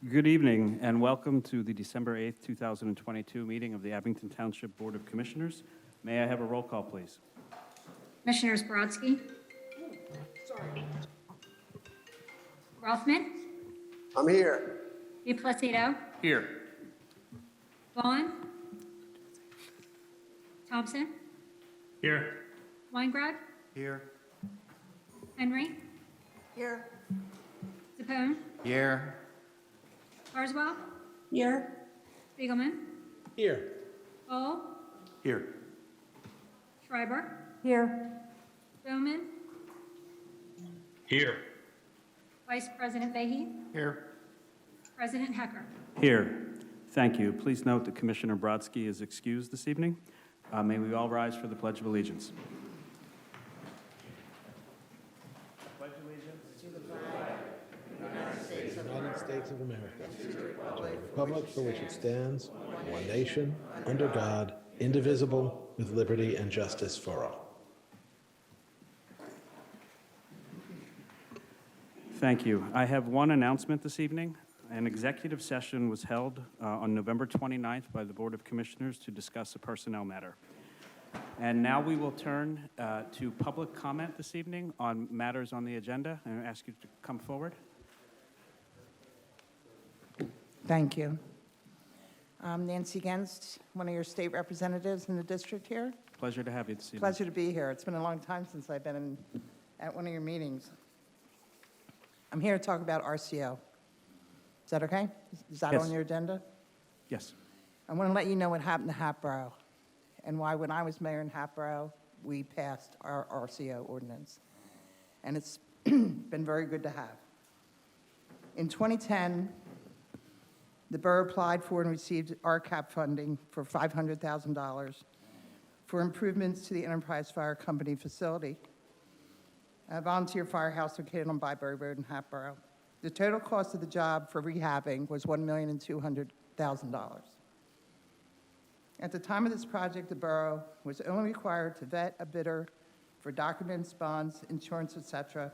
Good evening and welcome to the December 8th, 2022 meeting of the Abington Township Board of Commissioners. May I have a roll call, please? Commissioners Brodsky. Rothman. I'm here. DiPlacido. Here. Vaughn. Thompson. Here. Weingrod. Here. Henry. Here. Zapone. Here. Carswell. Here. Spiegelman. Here. Hall. Here. Schreiber. Here. Bowman. Here. Vice President Fahey. Here. President Hecker. Here. Thank you. Please note that Commissioner Brodsky is excused this evening. May we all rise for the Pledge of Allegiance. United States of America, to the republic for which it stands, one nation, under God, indivisible, with liberty and justice for all. Thank you. I have one announcement this evening. An executive session was held on November 29th by the Board of Commissioners to discuss a personnel matter. And now we will turn to public comment this evening on matters on the agenda, and I ask you to come forward. Thank you. I'm Nancy Genst, one of your state representatives in the district here. Pleasure to have you this evening. Pleasure to be here. It's been a long time since I've been at one of your meetings. I'm here to talk about RCO. Is that okay? Is that Yes. on your agenda? Yes. I want to let you know what happened to Hatboro and why when I was mayor in Hatboro, we passed our RCO ordinance. And it's been very good to have. In 2010, the borough applied for and received RCAP funding for $500,000 for improvements to the Enterprise Fire Company facility, a volunteer firehouse located on Byberry Road in Hatboro. The total cost of the job for rehabbing was $1,200,000. At the time of this project, the borough was only required to vet a bidder for documents, bonds, insurance, etc.,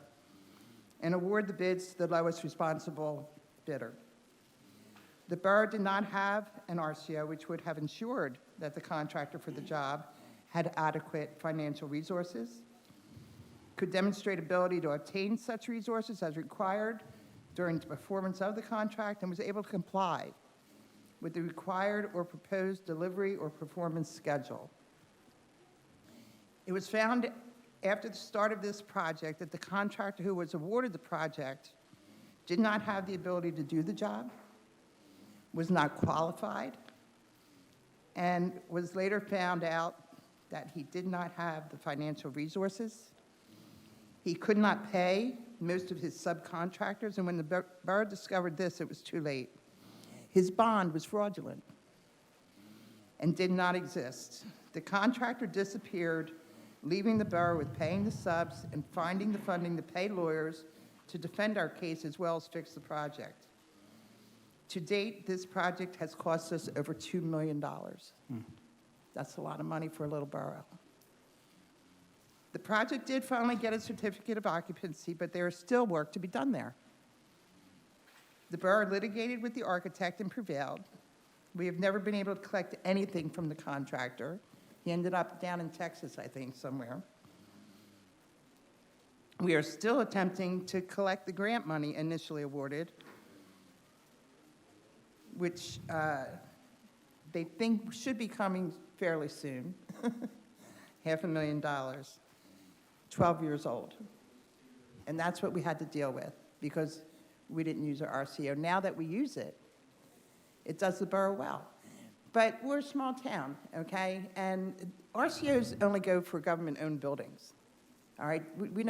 and award the bids to the lowest responsible bidder. The borough did not have an RCO, which would have ensured that the contractor for the job had adequate financial resources, could demonstrate ability to obtain such resources as required during the performance of the contract, and was able to comply with the required or proposed delivery or performance schedule. It was found after the start of this project that the contractor who was awarded the project did not have the ability to do the job, was not qualified, and was later found out that he did not have the financial resources. He could not pay most of his subcontractors, and when the borough discovered this, it was too late. His bond was fraudulent and did not exist. The contractor disappeared, leaving the borough with paying the subs and finding the funding to pay lawyers to defend our case as well as fix the project. To date, this project has cost us over $2 million. That's a lot of money for a little borough. The project did finally get a certificate of occupancy, but there is still work to be done there. The borough litigated with the architect and prevailed. We have never been able to collect anything from the contractor. He ended up down in Texas, I think, somewhere. We are still attempting to collect the grant money initially awarded, which they think should be coming fairly soon. $500,000, 12 years old. And that's what we had to deal with because we didn't use our RCO. Now that we use it, it does the borough well. But we're a small town, okay? And RCOs only go for government-owned buildings, all right? We're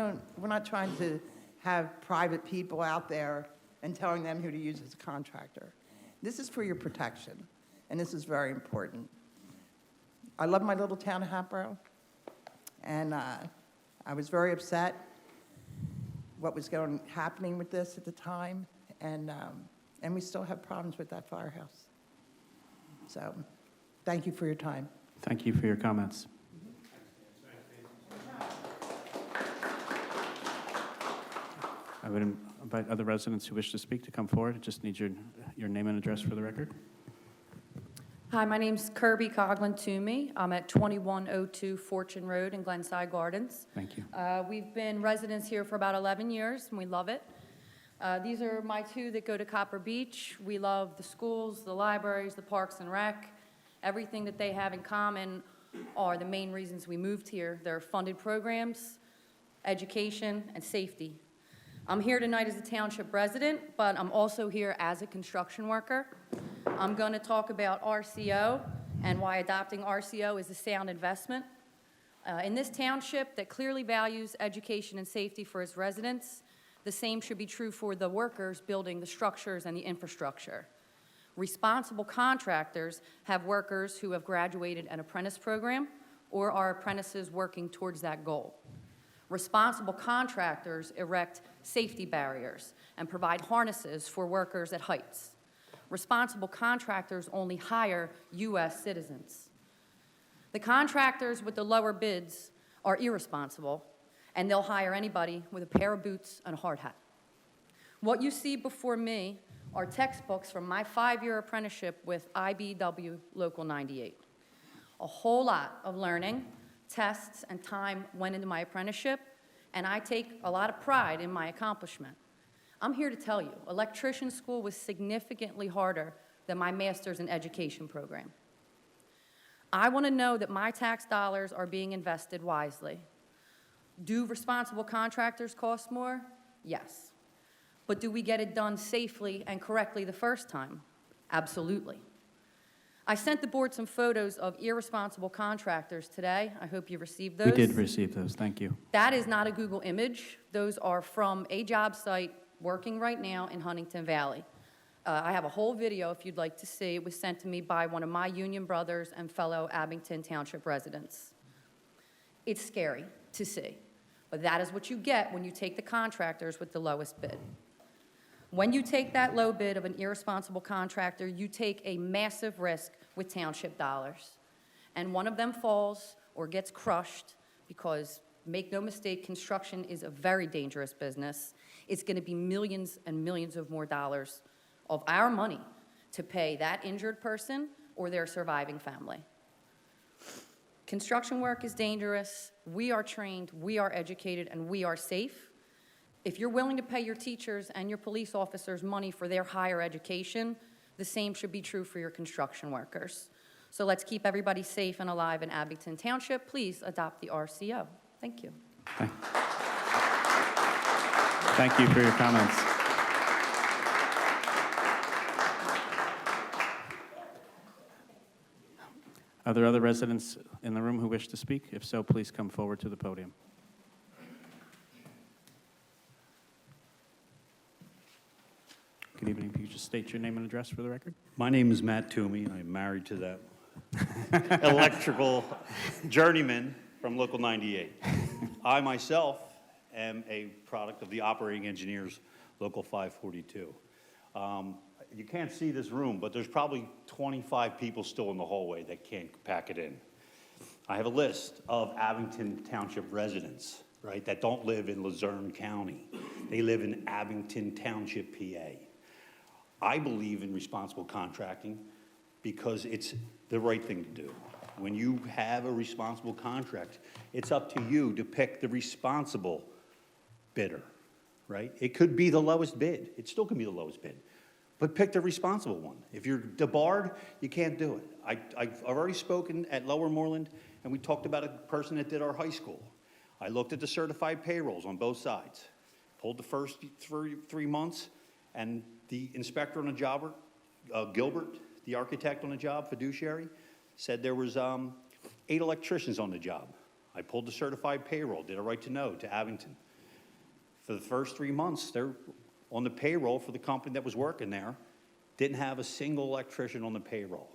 not trying to have private people out there and telling them who to use as a contractor. This is for your protection, and this is very important. I love my little town of Hatboro, and I was very upset what was happening with this at the time, and we still have problems with that firehouse. So, thank you for your time. Thank you for your comments. I would invite other residents who wish to speak to come forward. I just need your name and address for the record. Hi, my name's Kirby Coughlin Toomey. I'm at 2102 Fortune Road in Glenside Gardens. Thank you. We've been residents here for about 11 years, and we love it. These are my two that go to Copper Beach. We love the schools, the libraries, the parks and rec. Everything that they have in common are the main reasons we moved here. They're funded programs, education, and safety. I'm here tonight as a township resident, but I'm also here as a construction worker. I'm going to talk about RCO and why adopting RCO is a sound investment. In this township that clearly values education and safety for its residents, the same should be true for the workers building the structures and the infrastructure. Responsible contractors have workers who have graduated an apprentice program or are apprentices working towards that goal. Responsible contractors erect safety barriers and provide harnesses for workers at heights. Responsible contractors only hire U.S. citizens. The contractors with the lower bids are irresponsible, and they'll hire anybody with a pair of boots and a hard hat. What you see before me are textbooks from my 5-year apprenticeship with IBW Local 98. A whole lot of learning, tests, and time went into my apprenticeship, and I take a lot of pride in my accomplishment. I'm here to tell you, electrician school was significantly harder than my master's in education program. I want to know that my tax dollars are being invested wisely. Do responsible contractors cost more? Yes. But do we get it done safely and correctly the first time? Absolutely. I sent the board some photos of irresponsible contractors today. I hope you received those. We did receive those. Thank you. That is not a Google image. Those are from a job site working right now in Huntington Valley. I have a whole video if you'd like to see. It was sent to me by one of my union brothers and fellow Abington Township residents. It's scary to see, but that is what you get when you take the contractors with the lowest bid. When you take that low bid of an irresponsible contractor, you take a massive risk with township dollars. And one of them falls or gets crushed because, make no mistake, construction is a very dangerous business. It's going to be millions and millions of more dollars of our money to pay that injured person or their surviving family. Construction work is dangerous. We are trained, we are educated, and we are safe. If you're willing to pay your teachers and your police officers money for their higher education, the same should be true for your construction workers. So let's keep everybody safe and alive in Abington Township. Please adopt the RCO. Thank you. Thank you for your comments. Are there other residents in the room who wish to speak? If so, please come forward to the podium. Good evening. If you just state your name and address for the record. My name is Matt Toomey. I'm married to that electrical journeyman from Local 98. I myself am a product of the operating engineers, Local 542. You can't see this room, but there's probably 25 people still in the hallway that can't pack it in. I have a list of Abington Township residents, right, that don't live in Luzerne County. They live in Abington Township, PA. I believe in responsible contracting because it's the right thing to do. When you have a responsible contract, it's up to you to pick the responsible bidder, right? It could be the lowest bid. It still can be the lowest bid. But pick the responsible one. If you're debarred, you can't do it. I've already spoken at Lower Moreland, and we talked about a person that did our high school. I looked at the certified payrolls on both sides, pulled the first 3 months, and the inspector on the job, Gilbert, the architect on the job, fiduciary, said there was 8 electricians on the job. I pulled the certified payroll, did a right to know to Abington. For the first 3 months, they're on the payroll for the company that was working there, didn't have a single electrician on the payroll.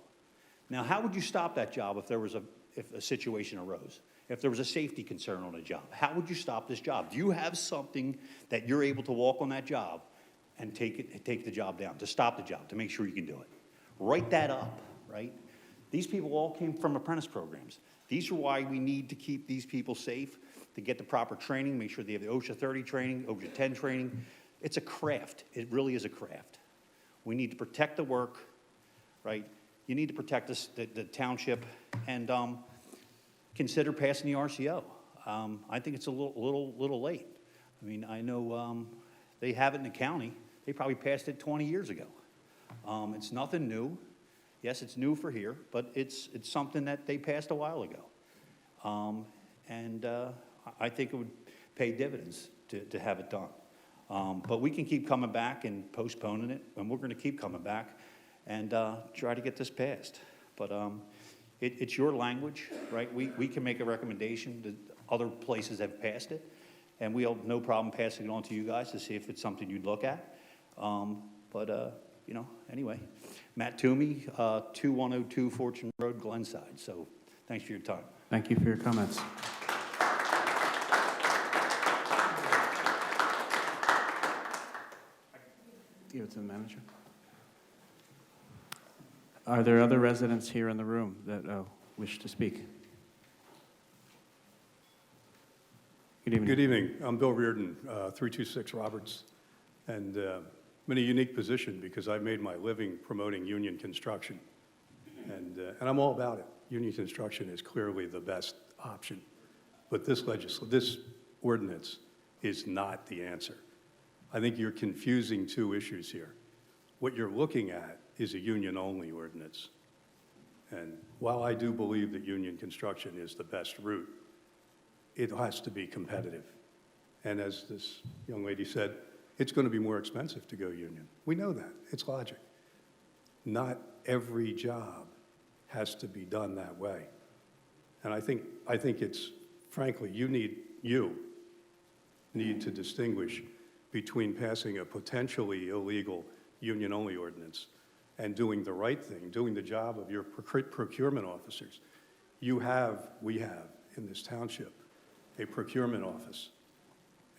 Now, how would you stop that job if a situation arose? If there was a safety concern on a job? How would you stop this job? Do you have something that you're able to walk on that job and take the job down, to stop the job, to make sure you can do it? Write that up, right? These people all came from apprentice programs. These are why we need to keep these people safe. to get the proper training, make sure they have the OSHA 30 training, OSHA 10 training. It's a craft. It really is a craft. We need to protect the work, right? You need to protect the township and consider passing the RCO. I think it's a little late. I mean, I know they have it in the county. They probably passed it 20 years ago. It's nothing new. Yes, it's new for here, but it's something that they passed a while ago. I think it would pay dividends to have it done. But we can keep coming back and postponing it, and we're going to keep coming back and try to get this passed. But it's your language, right? We can make a recommendation that other places have passed it, and we have no problem passing it on to you guys to see if it's something you'd look at. Anyway, Matt Toomey, 2102 Fortune Road, Glenside. So thanks for your time. Thank you for your comments. Give it to the manager. Are there other residents here in the room that wish to speak? Good evening. Good evening. I'm Bill Reardon, 326 Roberts, and I'm in a unique position because I made my living promoting union construction, and I'm all about it. Union construction is clearly the best option, but this ordinance is not the answer. I think you're confusing two issues here. What you're looking at is a union-only ordinance, and while I do believe that union construction is the best route, it has to be competitive. And as this young lady said, it's going to be more expensive to go union. We know that. It's logic. Not every job has to be done that way. And I think it's, frankly, you need to distinguish between passing a potentially illegal union-only ordinance and doing the right thing, doing the job of your procurement officers. We have in this township a procurement office,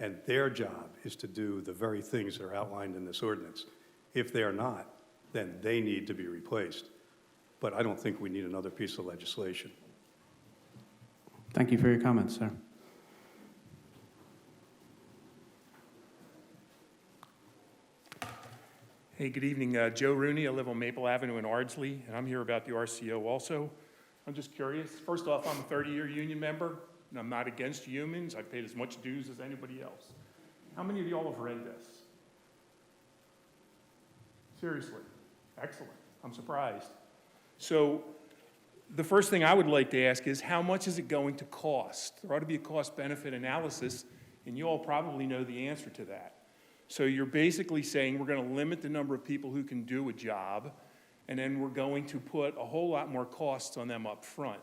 and their job is to do the very things that are outlined in this ordinance. If they're not, then they need to be replaced. But I don't think we need another piece of legislation. Thank you for your comments, sir. Hey, good evening. Joe Rooney. I live on Maple Avenue in Ardsley, and I'm here about the RCO also. I'm just curious. First off, I'm a 30-year union member, and I'm not against unions. I've paid as much dues as anybody else. How many of y'all have read this? Seriously. Excellent. I'm surprised. So the first thing I would like to ask is, how much is it going to cost? There ought to be a cost-benefit analysis, and you all probably know the answer to that. So you're basically saying we're going to limit the number of people who can do a job, and then we're going to put a whole lot more costs on them up front.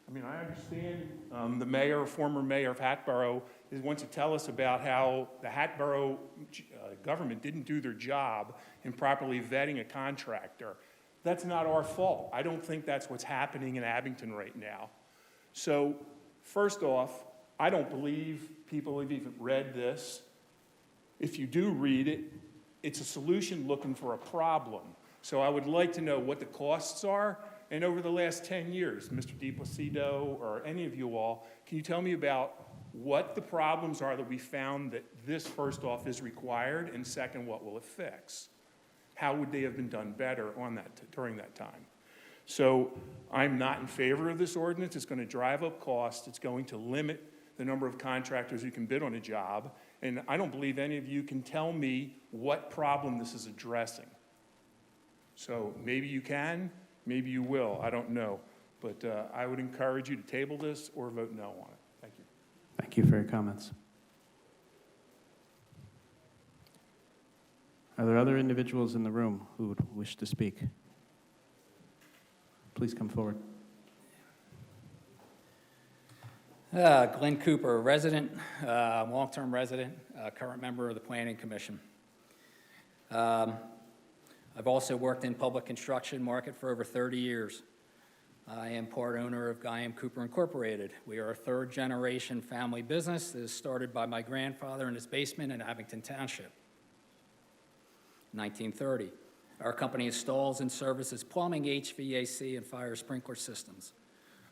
I mean, I understand the mayor, former mayor of Hatboro, wants to tell us about how the Hatboro government didn't do their job in properly vetting a contractor. That's not our fault. I don't think that's what's happening in Abington right now. So first off, I don't believe people have even read this. If you do read it, it's a solution looking for a problem. So I would like to know what the costs are. And over the last 10 years, Mr. DiPlacido or any of you all, can you tell me about what the problems are that we found that this, first off, is required, and second, what will it fix? How would they have been done better on that during that time? So I'm not in favor of this ordinance. It's going to drive up costs. It's going to limit the number of contractors who can bid on a job. And I don't believe any of you can tell me what problem this is addressing. So maybe you can, maybe you will, I don't know. But I would encourage you to table this or vote no on it. Thank you. Thank you for your comments. Are there other individuals in the room who would wish to speak? Please come forward. Glenn Cooper, resident, long-term resident, current member of the Planning Commission. I've also worked in public construction market for over 30 years. I am part owner of Guy M. Cooper Incorporated. We are a third-generation family business that was started by my grandfather in his basement in Abington Township, 1930. Our company installs and services plumbing, HVAC, and fire sprinkler systems.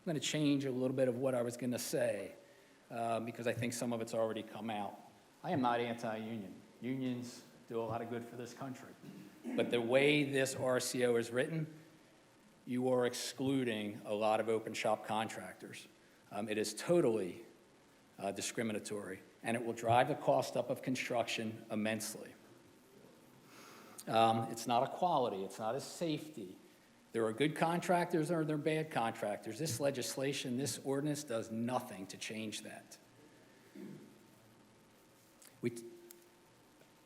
I'm going to change a little bit of what I was going to say. because I think some of it's already come out. I am not anti-union. Unions do a lot of good for this country. But the way this RCO is written, you are excluding a lot of open shop contractors. It is totally discriminatory, and it will drive the cost up of construction immensely. It's not a quality, it's not a safety. There are good contractors or there are bad contractors. This legislation, this ordinance does nothing to change that.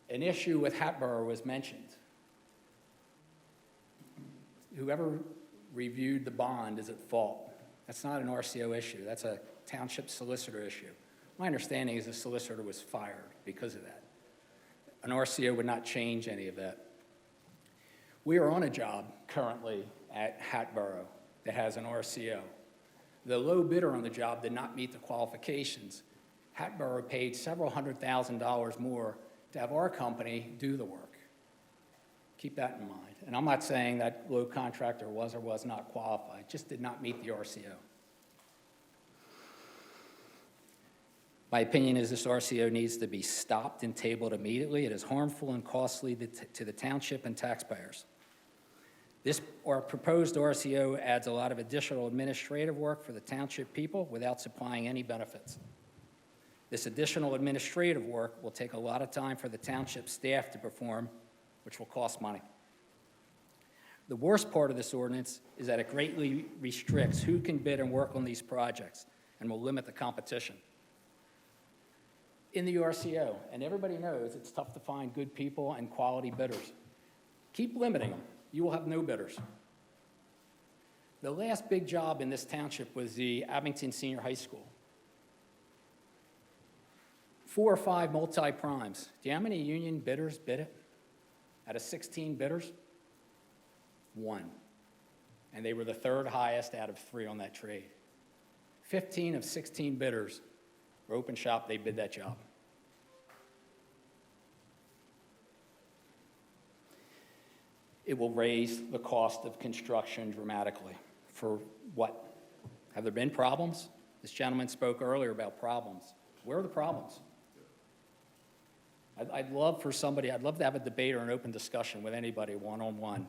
An issue with Hatboro was mentioned. Whoever reviewed the bond is at fault. That's not an RCO issue. That's a township solicitor issue. My understanding is the solicitor was fired because of that. An RCO would not change any of that. We are on a job currently at Hatboro that has an RCO. The low bidder on the job did not meet the qualifications. Hatboro paid several $100,000 more to have our company do the work. Keep that in mind. And I'm not saying that low contractor was or was not qualified, just did not meet the RCO. My opinion is this RCO needs to be stopped and tabled immediately. It is harmful and costly to the township and taxpayers. This proposed RCO adds a lot of additional administrative work for the township people without supplying any benefits. This additional administrative work will take a lot of time for the township staff to perform, which will cost money. The worst part of this ordinance is that it greatly restricts who can bid and work on these projects and will limit the competition. In the RCO, and everybody knows it's tough to find good people and quality bidders. Keep limiting them. You will have no bidders. The last big job in this township was the Abington Senior High School. 4 or 5 multi-primes. Do you know how many union bidders bid it? Out of 16 bidders? 1. And they were the 3rd highest out of 3 on that trade. 15 of 16 bidders were open shop, they bid that job. It will raise the cost of construction dramatically. For what? Have there been problems? This gentleman spoke earlier about problems. Where are the problems? I'd love to have a debate or an open discussion with anybody one-on-one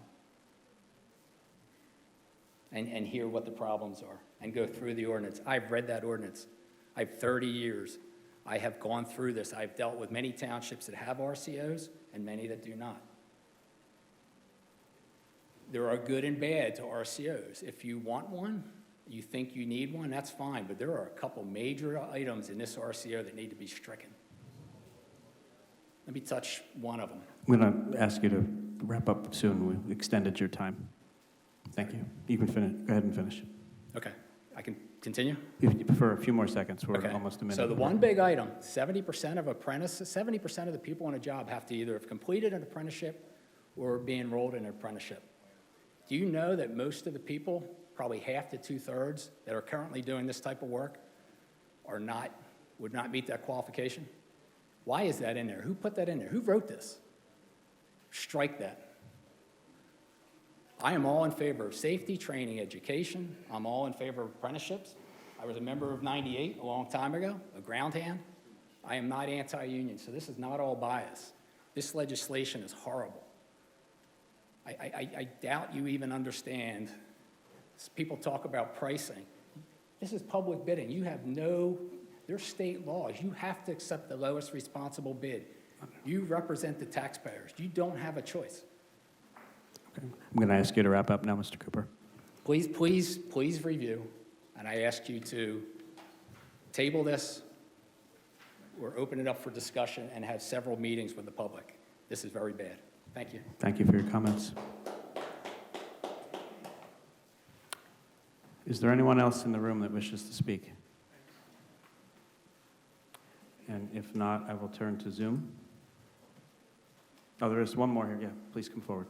and hear what the problems are and go through the ordinance. I've read that ordinance. I have 30 years. I have gone through this. I've dealt with many townships that have RCOs and many that do not. There are good and bad to RCOs. If you want one, you think you need one, that's fine, but there are a couple major items in this RCO that need to be stricken. Let me touch one of them. I'm going to ask you to wrap up soon. We extended your time. Thank you. You can finish. Go ahead and finish. Okay, I can continue? If you prefer a few more seconds, we're Okay. almost a minute. So the one big item, 70% of apprentices, 70% of the people on a job have to either have completed an apprenticeship or be enrolled in an apprenticeship. Do you know that most of the people, probably half to 2/3, that are currently doing this type of work would not meet that qualification? Why is that in there? Who put that in there? Who wrote this? Strike that. I am all in favor of safety, training, education. I'm all in favor of apprenticeships. I was a member of 98 a long time ago, a ground hand. I am not anti-union, so this is not all bias. This legislation is horrible. I doubt you even understand. People talk about pricing. This is public bidding. You have there's state laws. You have to accept the lowest responsible bid. You represent the taxpayers. You don't have a choice. Okay. I'm going to ask you to wrap up now, Mr. Cooper. Please review, and I ask you to table this or open it up for discussion and have several meetings with the public. This is very bad. Thank you. Thank you for your comments. Is there anyone else in the room that wishes to speak? And if not, I will turn to Zoom. Oh, there is one more here. Yeah, please come forward.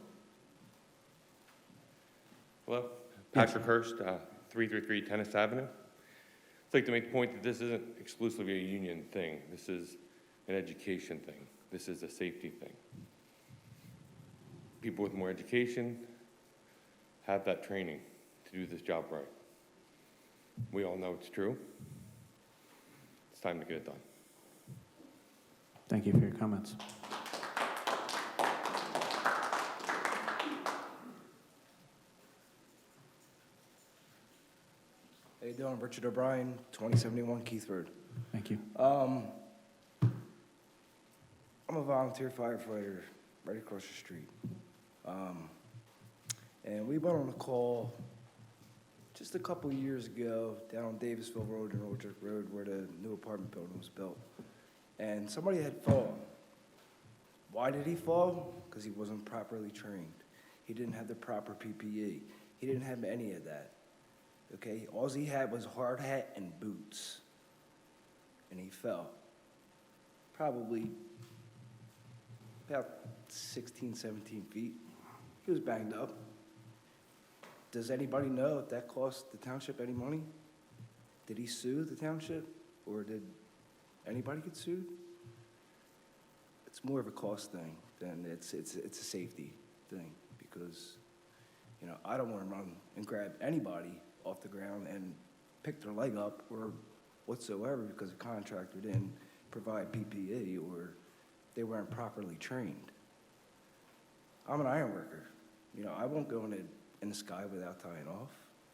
Hello, Patrick Hurst, 333 Tennis Avenue. I'd like to make the point that this isn't exclusively a union thing. This is an education thing. This is a safety thing. People with more education have that training to do this job right. We all know it's true. It's time to get it done. Thank you for your comments. How you doing? Richard O'Brien, 2071 Keith Road. Thank you. I'm a volunteer firefighter right across the street. And we went on a call just a couple years ago down on Davisville Road and Orchard Road where the new apartment building was built. And somebody had fallen. Why did he fall? Because he wasn't properly trained. He didn't have the proper PPE. He didn't have any of that. Okay, all he had was a hard hat and boots. And he fell. Probably about 16, 17 feet. He was banged up. Does anybody know if that cost the township any money? Did he sue the township? Or did anybody get sued? It's more of a cost thing than it's a safety thing because, you know, I don't want to run and grab anybody off the ground and pick their leg up or whatsoever because a contractor didn't provide PPE or they weren't properly trained. I'm an iron worker. You know, I won't go in the sky without tying off.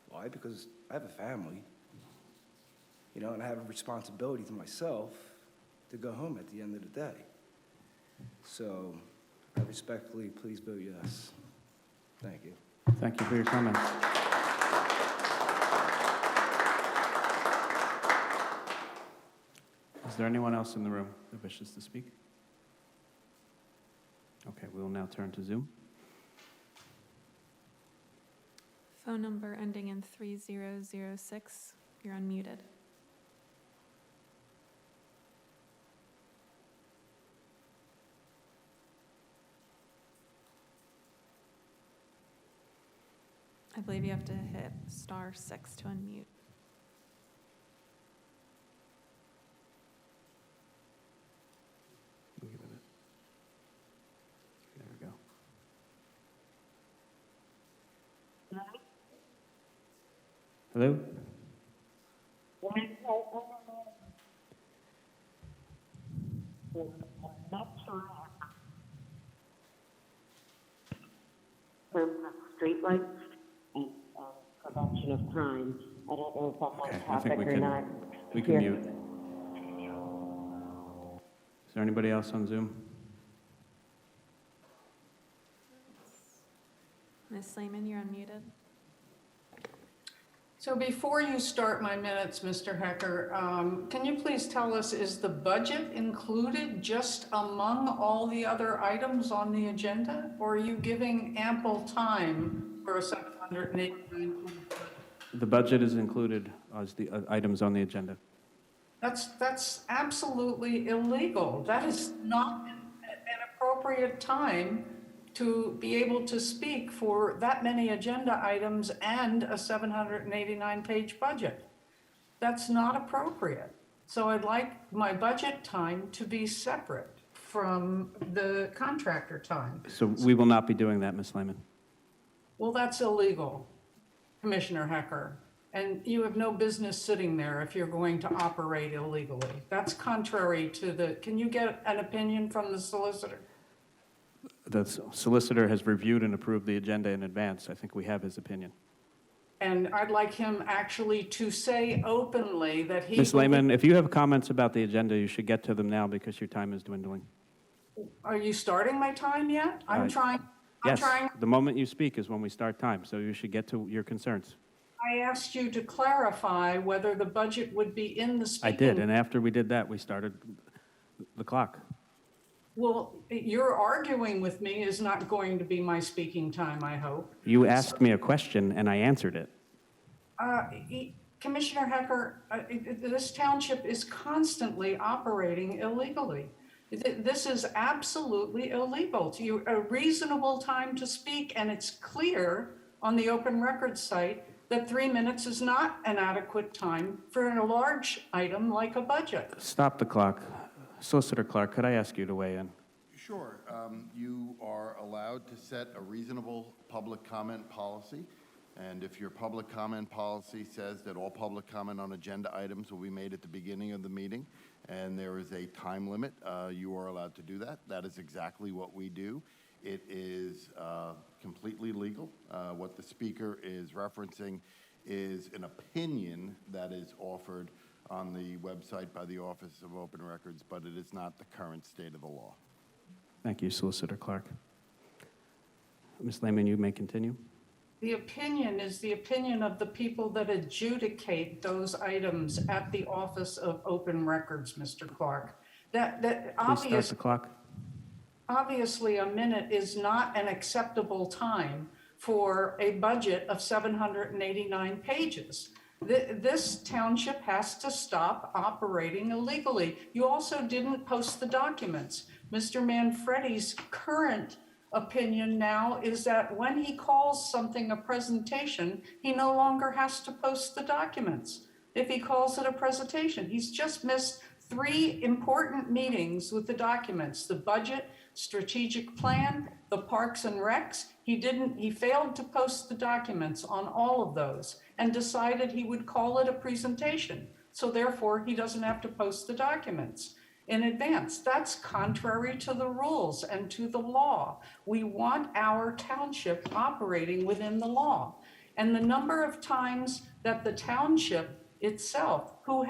Why? Because I have a family, you know, and I have a responsibility to myself to go home at the end of the day. So I respectfully please vote yes. Thank you. Thank you for your comments. Is there anyone else in the room that wishes to speak? Okay, we will now turn to Zoom. Phone number ending in 3006. You're unmuted. I believe you have to hit *6 to unmute. We'll give it a- There we go. Hello? Streetlights and prevention of crime. I don't know if I'm on Okay, I topic think or not. we can mute. Is there anybody else on Zoom? Ms. Lehman, you're unmuted. So before you start my minutes, Mr. Hecker, can you please tell us, is the budget included just among all the other items on the agenda? Or are you giving ample time for a 789? The budget is included as the items on the agenda. That's absolutely illegal. That is not an appropriate time to be able to speak for that many agenda items and a 789-page budget. That's not appropriate. So I'd like my budget time to be separate from the contractor time. So we will not be doing that, Ms. Lehman. Well, that's illegal, Commissioner Hecker. And you have no business sitting there if you're going to operate illegally. That's contrary to can you get an opinion from the solicitor? The solicitor has reviewed and approved the agenda in advance. I think we have his opinion. And I'd like him actually to say openly that he... Ms. Lehman, if you have comments about the agenda, you should get to them now because your time is dwindling. Are you starting my time yet? I'm trying. Yes, the moment you speak is when we start time, so you should get to your concerns. I asked you to clarify whether the budget would be in the speaking... I did, and after we did that, we started the clock. Well, your arguing with me is not going to be my speaking time, I hope. You asked me a question, and I answered it. Commissioner Hecker, this township is constantly operating illegally. This is absolutely illegal. A reasonable time to speak, and it's clear on the open records site that 3 minutes is not an adequate time for a large item like a budget. Stop the clock. Solicitor Clark, could I ask you to weigh in? Sure. You are allowed to set a reasonable public comment policy. And if your public comment policy says that all public comment on agenda items will be made at the beginning of the meeting, and there is a time limit, you are allowed to do that. That is exactly what we do. It is completely legal. What the speaker is referencing is an opinion that is offered on the website by the Office of Open Records, but it is not the current state of the law. Thank you, Solicitor Clark. Ms. Lehman, you may continue. The opinion is the opinion of the people that adjudicate those items at the Office of Open Records, Mr. Clark. Please start the clock. Obviously, a minute is not an acceptable time for a budget of 789 pages. This township has to stop operating illegally. You also didn't post the documents. Mr. Manfredi's current opinion now is that when he calls something a presentation, he no longer has to post the documents. If he calls it a presentation, he's just missed 3 important meetings with the documents: the budget, strategic plan, the parks and recs. He failed to post the documents on all of those and decided he would call it a presentation. So therefore, he doesn't have to post the documents in advance. That's contrary to the rules and to the law. We want our township operating within the law. And the number of times that the township itself, who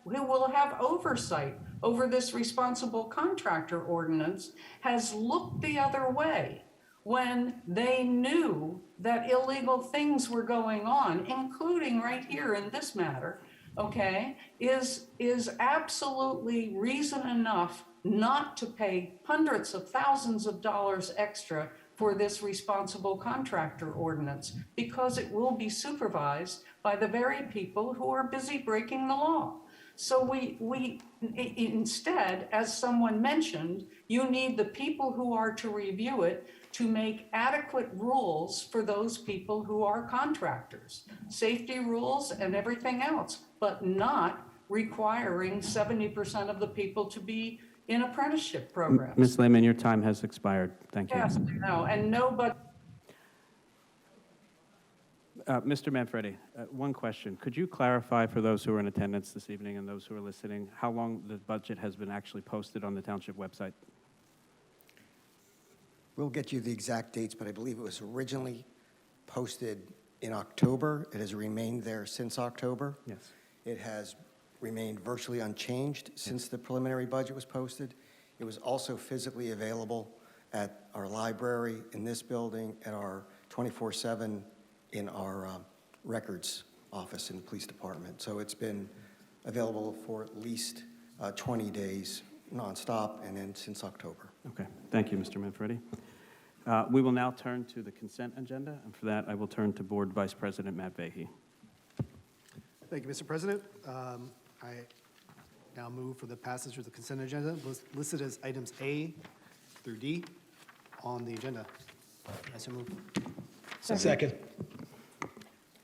will have oversight over this responsible contractor ordinance, has looked the other way when they knew that illegal things were going on, including right here in this matter, okay, is absolutely reason enough not to pay hundreds of thousands of dollars extra for this responsible contractor ordinance, because it will be supervised by the very people who are busy breaking the law. So we instead, as someone mentioned, you need the people who are to review it to make adequate rules for those people who are contractors, safety rules and everything else, but not requiring 70% of the people to be in apprenticeship programs. Ms. Lehman, your time has expired. Thank you. Yes, I know, and nobody. Mr. Manfredi, one question. Could you clarify for those who are in attendance this evening and those who are listening, how long the budget has been actually posted on the township website? We'll get you the exact dates, but I believe it was originally posted in October. It has remained there since October. Yes. It has remained virtually unchanged since the preliminary budget was posted. It was also physically available at our library in this building, at our 24/7 in our records office in the police department. So it's been available for at least 20 days nonstop, and then since October. Okay. Thank you, Mr. Manfredi. We will now turn to the consent agenda, and for that, I will turn to Board Vice President Matt Vahey. Thank you, Mr. President. I now move for the passage of the consent agenda listed as items A through D on the agenda. I so move. Second.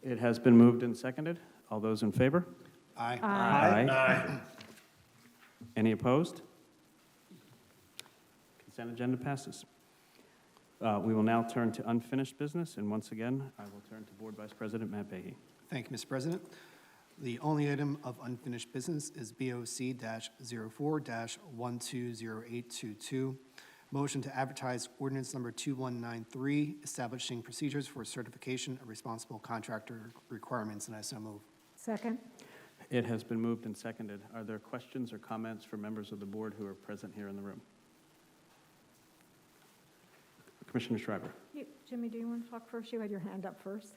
It has been moved and seconded. All those in favor? Aye. Aye. Any opposed? Consent agenda passes. We will now turn to unfinished business, and once again, I will turn to Board Vice President Matt Vahey. Thank you, Mr. President. The only item of unfinished business is BOC-04-120822. Motion to advertise ordinance number 2193, establishing procedures for certification of responsible contractor requirements, and I so move. Second. It has been moved and seconded. Are there questions or comments from members of the board who are present here in the room? Commissioner Schreiber. Jimmy, do you want to talk first? You had your hand up first.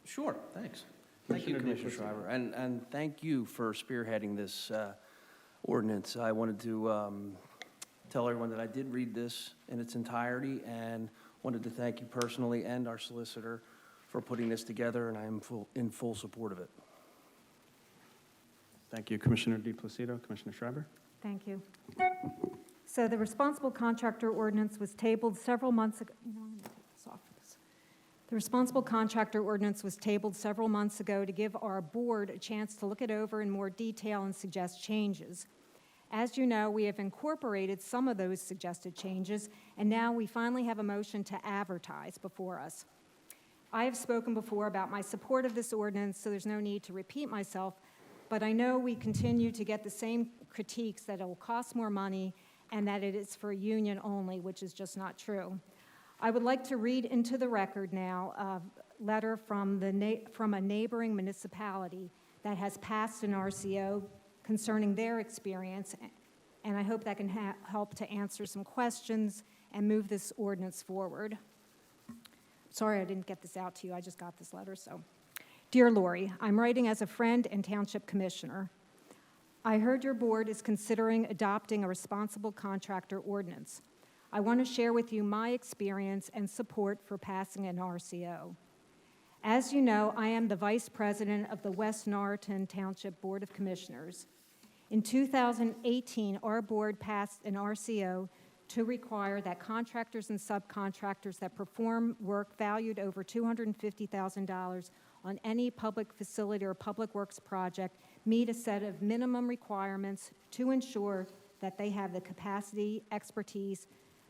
Sure, thanks. Thank you, Commissioner Schreiber, and thank you for spearheading this ordinance. I wanted to tell everyone that I did read this in its entirety and wanted to thank you personally and our solicitor for putting this together, and I am in full support of it. Thank you, Commissioner DePlacido. Commissioner Schreiber. Thank you. So the responsible contractor ordinance was tabled several months ago. I'm going to take this off for this. The responsible contractor ordinance was tabled several months ago to give our board a chance to look it over in more detail and suggest changes. As you know, we have incorporated some of those suggested changes, and now we finally have a motion to advertise before us. I have spoken before about my support of this ordinance, so there's no need to repeat myself, but I know we continue to get the same critiques that it will cost more money and that it is for union only, which is just not true. I would like to read into the record now a letter from a neighboring municipality that has passed an RCO concerning their experience, and I hope that can help to answer some questions and move this ordinance forward. Sorry I didn't get this out to you. I just got this letter, so. Dear Lori, I'm writing as a friend and township commissioner. I heard your board is considering adopting a responsible contractor ordinance. I want to share with you my experience and support for passing an RCO. As you know, I am the vice president of the West Norriton Township Board of Commissioners. In 2018, our board passed an RCO to require that contractors and subcontractors that perform work valued over $250,000 on any public facility or public works project meet a set of minimum requirements to ensure that they have the capacity, expertise,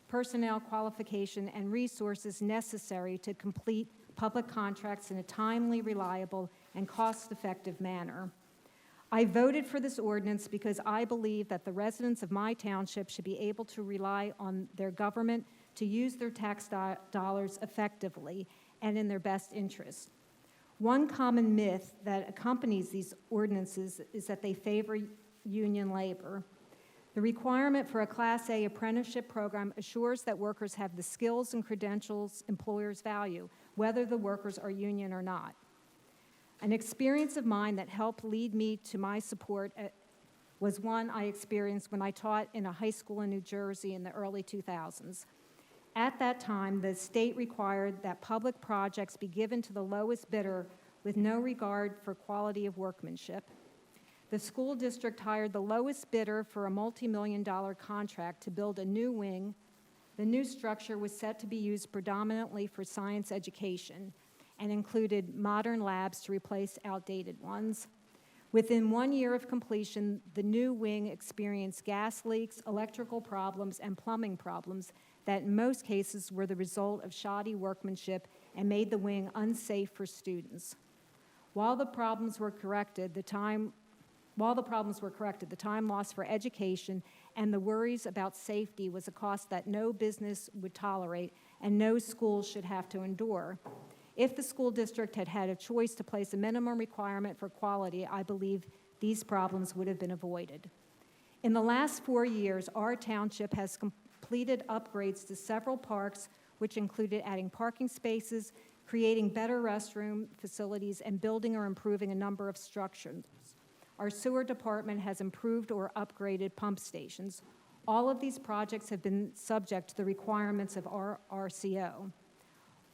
personnel qualification, and resources necessary to complete public contracts in a timely, reliable, and cost-effective manner. I voted for this ordinance because I believe that the residents of my township should be able to rely on their government to use their tax dollars effectively and in their best interest. One common myth that accompanies these ordinances is that they favor union labor. The requirement for a Class A apprenticeship program assures that workers have the skills and credentials employers value, whether the workers are union or not. An experience of mine that helped lead me to my support was one I experienced when I taught in a high school in New Jersey in the early 2000s. At that time, the state required that public projects be given to the lowest bidder with no regard for quality of workmanship. The school district hired the lowest bidder for a multi-million-dollar contract to build a new wing. The new structure was set to be used predominantly for science education and included modern labs to replace outdated ones. Within 1 year of completion, the new wing experienced gas leaks, electrical problems, and plumbing problems that in most cases were the result of shoddy workmanship and made the wing unsafe for students. While the problems were corrected, the time lost for education and the worries about safety was a cost that no business would tolerate and no school should have to endure. If the school district had had a choice to place a minimum requirement for quality, I believe these problems would have been avoided. In the last 4 years, our township has completed upgrades to several parks, which included adding parking spaces, creating better restroom facilities, and building or improving a number of structures. Our sewer department has improved or upgraded pump stations. All of these projects have been subject to the requirements of our RCO.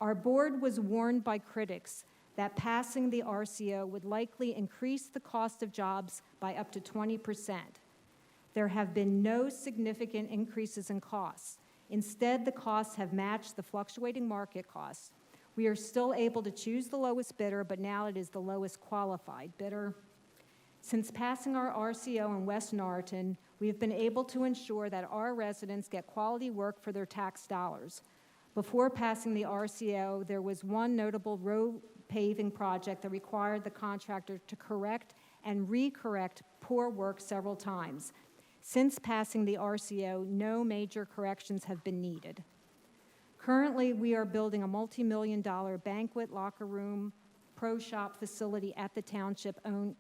Our board was warned by critics that passing the RCO would likely increase the cost of jobs by up to 20%. There have been no significant increases in costs. Instead, the costs have matched the fluctuating market costs. We are still able to choose the lowest bidder, but now it is the lowest qualified bidder. Since passing our RCO in West Norriton, we have been able to ensure that our residents get quality work for their tax dollars. Before passing the RCO, there was one notable road paving project that required the contractor to correct and re-correct poor work several times. Since passing the RCO, no major corrections have been needed. Currently, we are building a multi-million-dollar banquet, locker room, pro shop facility at the township-owned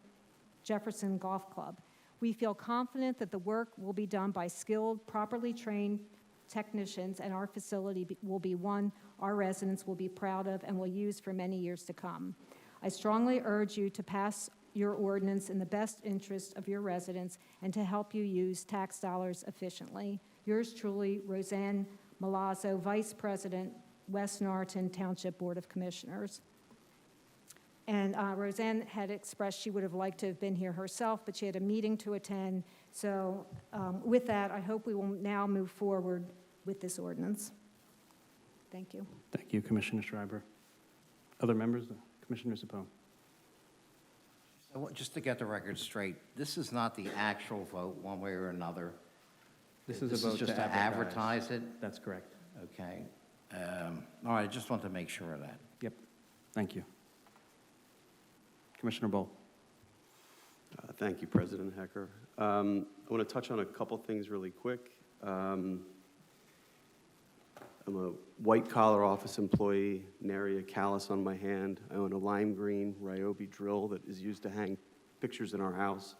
Jefferson Golf Club. We feel confident that the work will be done by skilled, properly trained technicians, and our facility will be one our residents will be proud of and will use for many years to come. I strongly urge you to pass your ordinance in the best interest of your residents and to help you use tax dollars efficiently. Yours truly, Roseanne Malazzo, Vice President, West Norriton Township Board of Commissioners. And Roseanne had expressed she would have liked to have been here herself, but she had a meeting to attend. So with that, I hope we will now move forward with this ordinance. Thank you. Thank you, Commissioner Schreiber. Other members? Commissioner Zepone. Just to get the record straight, this is not the actual vote one way or another. This is a vote just to to advertise it? That's correct. Okay. All right, I just want to make sure of that. Yep. Thank you. Commissioner Bowl. Thank you, President Hecker. I want to touch on a couple things really quick. I'm a white-collar office employee, nary a callus on my hand. I own a lime green Ryobi drill that is used to hang pictures in our house.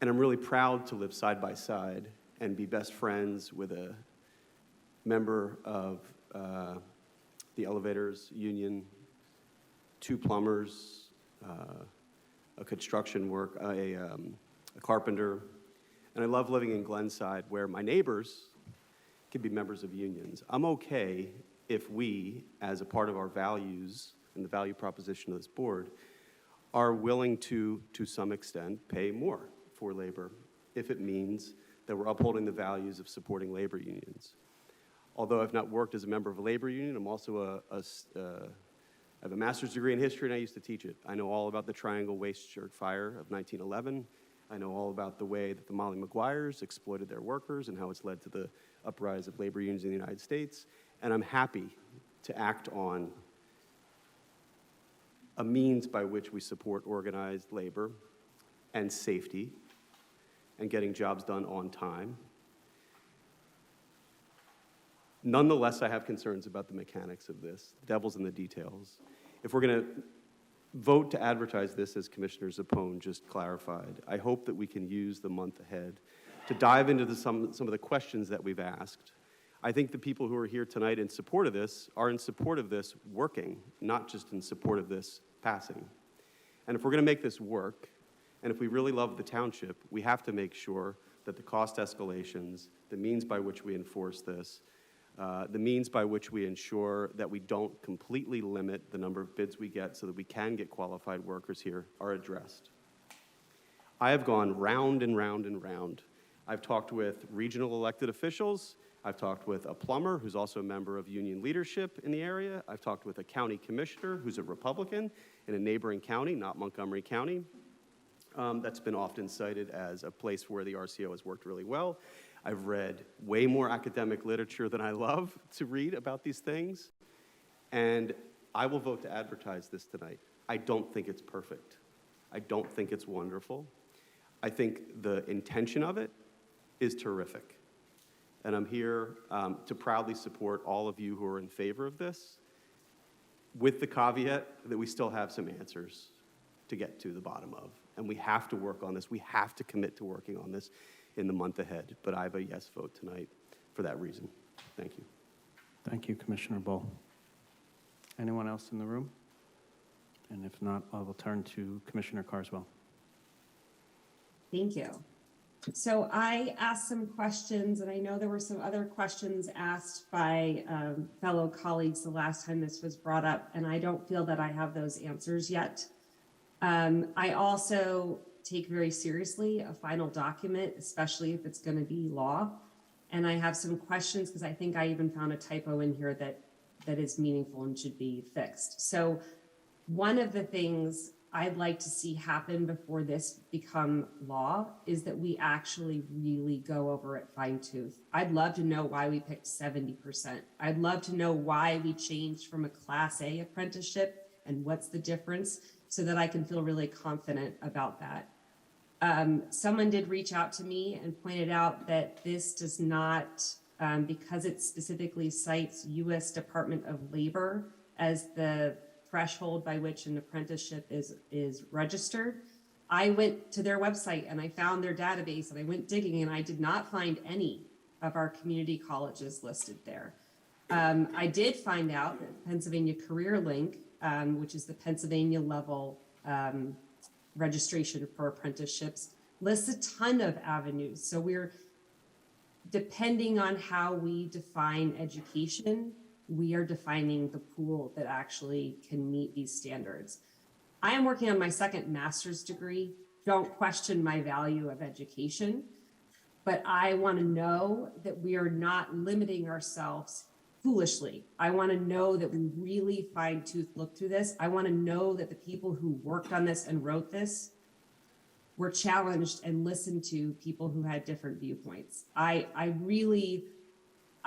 And I'm really proud to live side by side and be best friends with a member of the elevators union, 2 plumbers, a carpenter, and I love living in Glenside where my neighbors can be members of unions. I'm okay if we, as a part of our values and the value proposition of this board, are willing to some extent, pay more for labor if it means that we're upholding the values of supporting labor unions. Although I've not worked as a member of a labor union, I'm also I have a master's degree in history and I used to teach it. I know all about the Triangle Waste Shirt Fire of 1911. I know all about the way that the Molly Maguires exploited their workers and how it's led to the uprise of labor unions in the United States. And I'm happy to act on a means by which we support organized labor and safety and getting jobs done on time. Nonetheless, I have concerns about the mechanics of this. The devil's in the details. If we're going to vote to advertise this, as Commissioner Zappone just clarified, I hope that we can use the month ahead to dive into some of the questions that we've asked. I think the people who are here tonight in support of this are in support of this working, not just in support of this passing. And if we're going to make this work, and if we really love the township, we have to make sure that the cost escalations, the means by which we enforce this, the means by which we ensure that we don't completely limit the number of bids we get so that we can get qualified workers here are addressed. I have gone round and round and round. I've talked with regional elected officials. I've talked with a plumber who's also a member of union leadership in the area. I've talked with a county commissioner who's a Republican in a neighboring county, not Montgomery County. That's been often cited as a place where the RCO has worked really well. I've read way more academic literature than I love to read about these things, and I will vote to advertise this tonight. I don't think it's perfect. I don't think it's wonderful. I think the intention of it is terrific, and I'm here to proudly support all of you who are in favor of this, with the caveat that we still have some answers to get to the bottom of, and we have to work on this. We have to commit to working on this in the month ahead, but I have a yes vote tonight for that reason. Thank you. Thank you, Commissioner Bowl. Anyone else in the room? And if not, I will turn to Commissioner Carswell. Thank you. So I asked some questions, and I know there were some other questions asked by fellow colleagues the last time this was brought up, and I don't feel that I have those answers yet. I also take very seriously a final document, especially if it's going to be law. And I have some questions because I think I even found a typo in here that is meaningful and should be fixed. So one of the things I'd like to see happen before this become law is that we actually really go over it fine tooth. I'd love to know why we picked 70%. I'd love to know why we changed from a Class A apprenticeship and what's the difference so that I can feel really confident about that. Someone did reach out to me and pointed out that this does not, because it specifically cites U.S. Department of Labor as the threshold by which an apprenticeship is registered. I went to their website and I found their database and I went digging and I did not find any of our community colleges listed there. I did find out that Pennsylvania Career Link, which is the Pennsylvania level registration for apprenticeships, lists a ton of avenues. So we're, depending on how we define education, we are defining the pool that actually can meet these standards. I am working on my second master's degree. Don't question my value of education, but I want to know that we are not limiting ourselves foolishly. I want to know that we really fine-tooth look through this. I want to know that the people who worked on this and wrote this were challenged and listened to people who had different viewpoints. I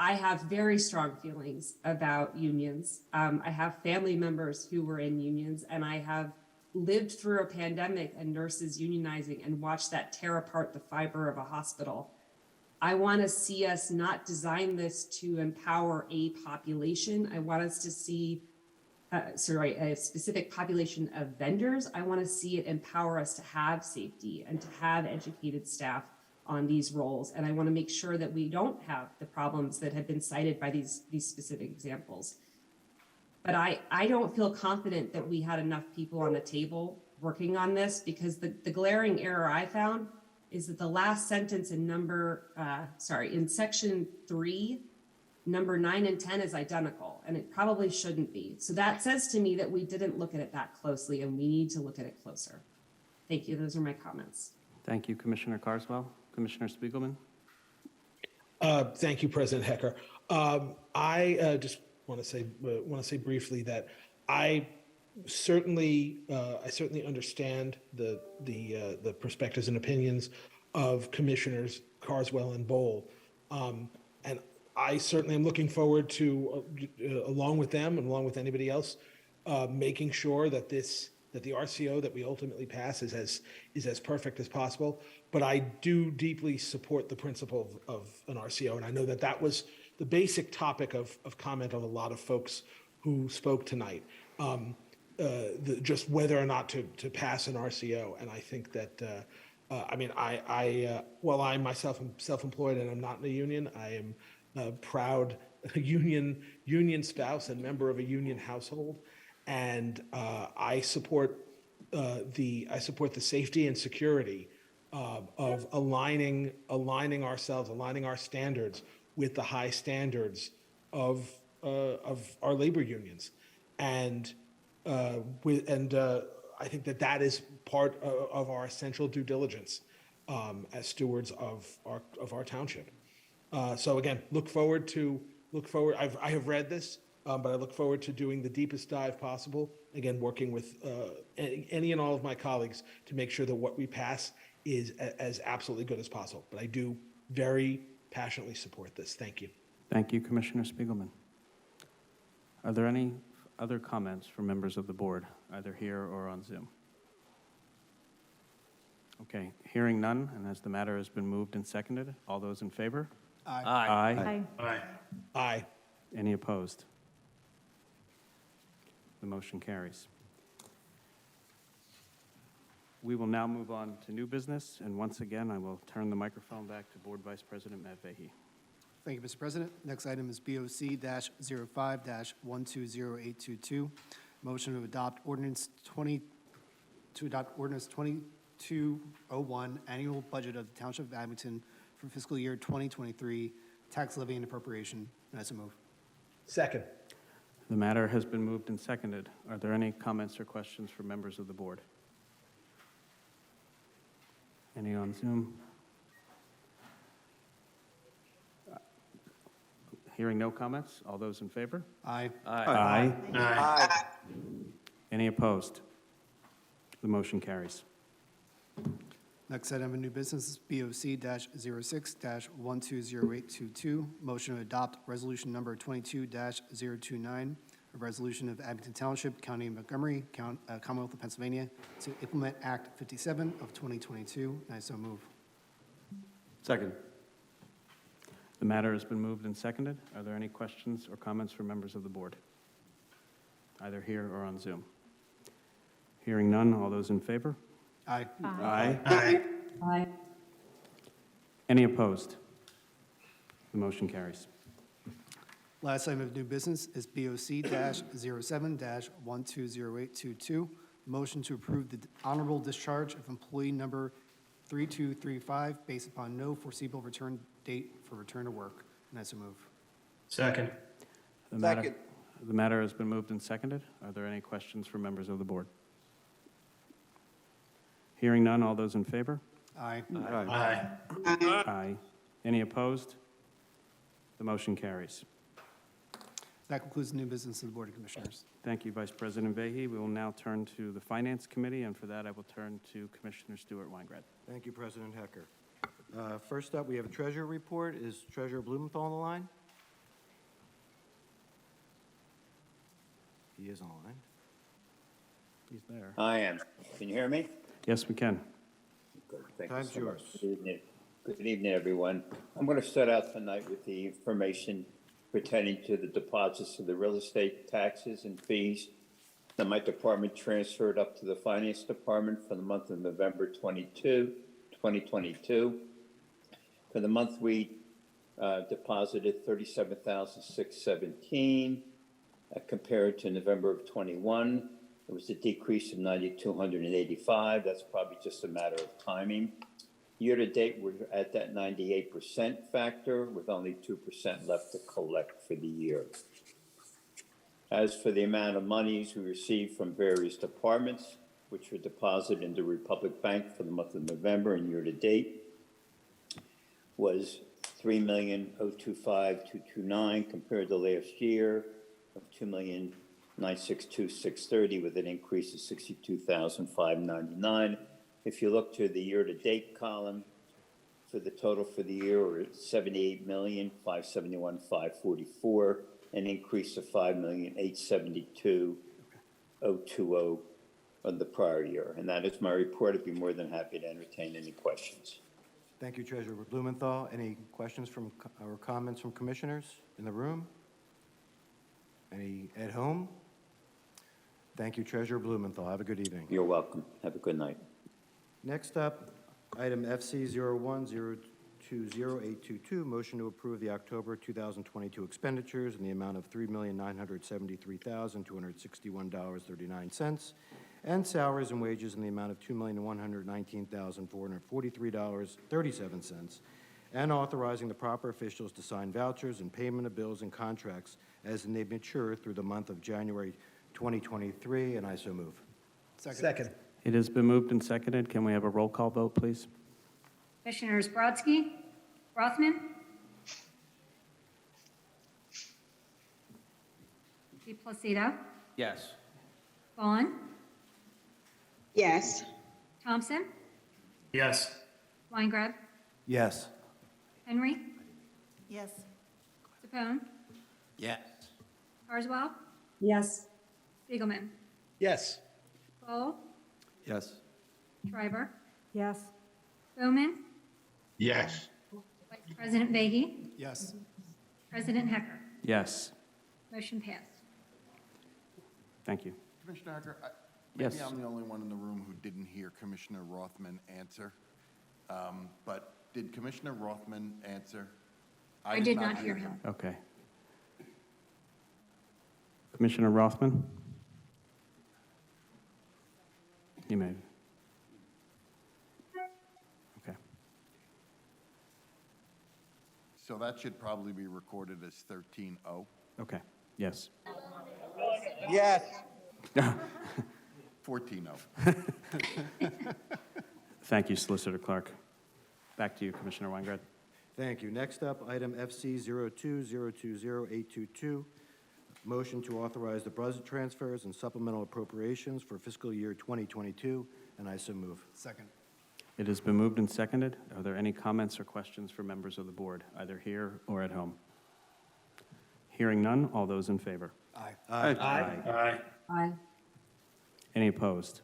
I have very strong feelings about unions. I have family members who were in unions, and I have lived through a pandemic and nurses unionizing and watched that tear apart the fiber of a hospital. I want to see us not design this to empower a population. I want us to see, a specific population of vendors. I want to see it empower us to have safety and to have educated staff on these roles. And I want to make sure that we don't have the problems that have been cited by these specific examples. But I don't feel confident that we had enough people on the table working on this, because the glaring error I found is that the last sentence in in section 3, number 9 and 10 is identical, and it probably shouldn't be. So that says to me that we didn't look at it that closely, and we need to look at it closer. Thank you. Those are my comments. Thank you, Commissioner Carswell. Commissioner Spiegelman? Thank you, President Hecker. I just want to say briefly that I certainly understand the perspectives and opinions of Commissioners Carswell and Bowl, and I certainly am looking forward to, along with them and along with anybody else, making sure that the RCO that we ultimately pass is as perfect as possible. But I do deeply support the principle of an RCO, and I know that was the basic topic of comment of a lot of folks who spoke tonight. Just whether or not to pass an RCO, and I think that while I myself am self-employed and I'm not in a union, I am a proud union spouse and member of a union household, and I support the safety and security of aligning our standards with the high standards of our labor unions, and I think that is part of our essential due diligence as stewards of our township. So again, look forward. I have read this, but I look forward to doing the deepest dive possible. Again, working with any and all of my colleagues to make sure that what we pass is as absolutely good as possible. But I do very passionately support this. Thank you. Thank you, Commissioner Spiegelman. Are there any other comments from members of the board, either here or on Zoom? Okay, hearing none, and as the matter has been moved and seconded, all those in favor? Aye. Aye. Aye. Aye. Any opposed? The motion carries. We will now move on to new business, and once again, I will turn the microphone back to Board Vice President Matt Vahey. Thank you, Mr. President. Next item is BOC-05-120822. Motion to adopt Ordinance 2201, annual budget of the Township of Abington for fiscal year 2023, tax levy and appropriation. And I so move. Second. The matter has been moved and seconded. Are there any comments or questions from members of the board? Any on Zoom? Hearing no comments, all those in favor? Aye. Aye. Aye. Any opposed? The motion carries. Next item of new business is BOC-06-120822. Motion to adopt resolution number 22-029, a resolution of Abington Township, County of Montgomery, Commonwealth of Pennsylvania, to implement Act 57 of 2022. And I so move. Second. The matter has been moved and seconded. Are there any questions or comments from members of the board, either here or on Zoom? Hearing none, all those in favor? Aye. Aye. Aye. Any opposed? The motion carries. Last item of new business is BOC-07-120822. Motion to approve the honorable discharge of employee number 3235 based upon no foreseeable return date for return to work. And I so move. Second. The matter has been moved and seconded. Are there any questions from members of the board? Hearing none, all those in favor? Aye. Aye. Aye. Any opposed? The motion carries. That concludes the new business of the Board of Commissioners. Thank you, Vice President Vahey. We will now turn to the Finance Committee, and for that, I will turn to Commissioner Stuart Weingrad. Thank you, President Hecker. First up, we have a treasurer report. Is Treasurer Blumenthal on the line? He is online. He's there. I am. Can you hear me? Yes, we can. Good. Thank you Time's so much. yours. Good evening. Good evening, everyone. I'm going to start out tonight with the information pertaining to the deposits of the real estate taxes and fees that my department transferred up to the Finance Department for the month of November 2022. For the month, we deposited $37,617 compared to November of 21. It was a decrease of $9,285. That's probably just a matter of timing. Year to date, we're at that 98% factor with only 2% left to collect for the year. As for the amount of monies we received from various departments, which were deposited into Republic Bank for the month of November and year to date, was $3,025,229 compared to last year of $2,962,630 with an increase of $62,599. If you look to the year-to-date column, for the total for the year, we're at $78,571,544, an increase of $5,872,020 of the prior year. And that is my report. I'd be more than happy to entertain any questions. Thank you, Treasurer Blumenthal. Any questions from or comments from commissioners in the room? Any at home? Thank you, Treasurer Blumenthal. Have a good evening. You're welcome. Have a good night. Next up, item FC 01020822, motion to approve the October 2022 expenditures in the amount of $3,973,261.39 and salaries and wages in the amount of $2,119,443.37 and authorizing the proper officials to sign vouchers and payment of bills and contracts as they mature through the month of January 2023, and I so move. Second. It has been moved and seconded. Can we have a roll call vote, please? Commissioners Brodsky, Rothman, DePlacido, Yes. Vaughn, Yes. Thompson, Yes. Weingrab, Yes. Henry, Yes. Capone, Yes. Carswell, Yes. Spiegelman, Yes. Lowell, Yes. Schreiber, Yes. Bowman, Yes. Vice President Vegy, Yes. President Hecker. Yes. Motion passed. Thank you. Commissioner Hacker, Yes. maybe I'm the only one in the room who didn't hear Commissioner Rothman answer. But did Commissioner Rothman answer? I did not hear him. Okay. Commissioner Rothman? You may. Okay. So that should probably be recorded as 13-0. Okay. Yes. Yes. 14-0. Thank you, Solicitor Clark. Back to you, Commissioner Weingrad. Thank you. Next up, item FC 02020822, motion to authorize the budget transfers and supplemental appropriations for fiscal year 2022, and I so move. Second. It has been moved and seconded. Are there any comments or questions for members of the board, either here or at home? Hearing none, all those in favor? Aye. Aye. Aye. Any opposed?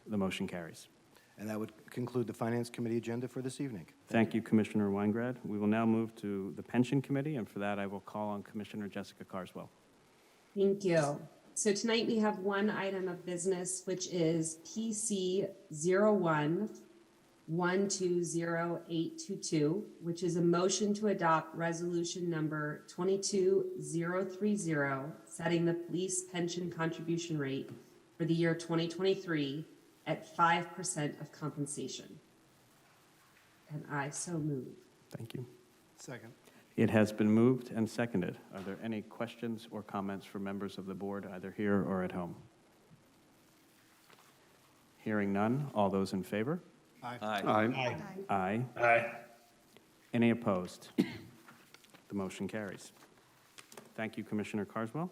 The motion carries. And that would conclude the Finance Committee agenda for this evening. Thank you, Commissioner Weingrad. We will now move to the Pension Committee, and for that, I will call on Commissioner Jessica Carswell. Thank you. So tonight we have one item of business, which is PC 01120822, which is a motion to adopt resolution number 22030, setting the police pension contribution rate for the year 2023 at 5% of compensation. And I so move. Thank you. Second. It has been moved and seconded. Are there any questions or comments from members of the board, either here or at home? Hearing none, all those in favor? Aye. Aye. Aye. Aye. Any opposed? The motion carries. Thank you, Commissioner Carswell.